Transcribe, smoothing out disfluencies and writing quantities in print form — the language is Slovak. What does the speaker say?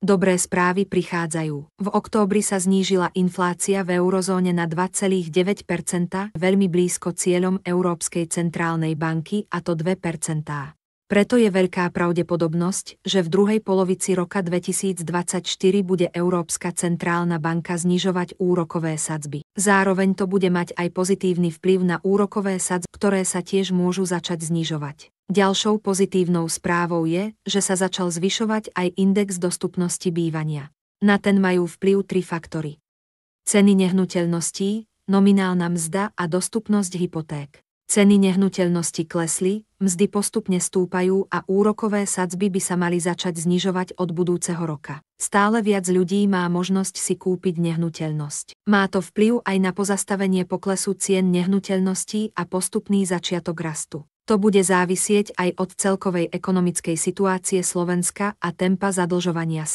Dobré správy prichádzajú. V októbri sa znížila inflácia v eurozóne na 2,9%, veľmi blízko cieľom Európskej centrálnej banky, a to 2%. Preto je veľká pravdepodobnosť, že v druhej polovici roka 2024 bude Európska centrálna banka znižovať úrokové sadzby. Zároveň to bude mať aj pozitívny vplyv na úrokové sadzby, ktoré sa tiež môžu začať znižovať. Ďalšou pozitívnou správou je, že sa začal zvyšovať aj index dostupnosti bývania. Na ten majú vplyv 3 faktory. Ceny nehnuteľností, nominálna mzda a dostupnosť hypoték. Ceny nehnuteľnosti klesli, mzdy postupne stúpajú a úrokové sadzby by sa mali začať znižovať od budúceho roka. Stále viac ľudí má možnosť si kúpiť nehnuteľnosť. Má to vplyv aj na pozastavenie poklesu cien nehnuteľností a postupný začiatok rastu. To bude závisieť aj od celkovej ekonomickej situácie Slovenska a tempa zadlžovania sa.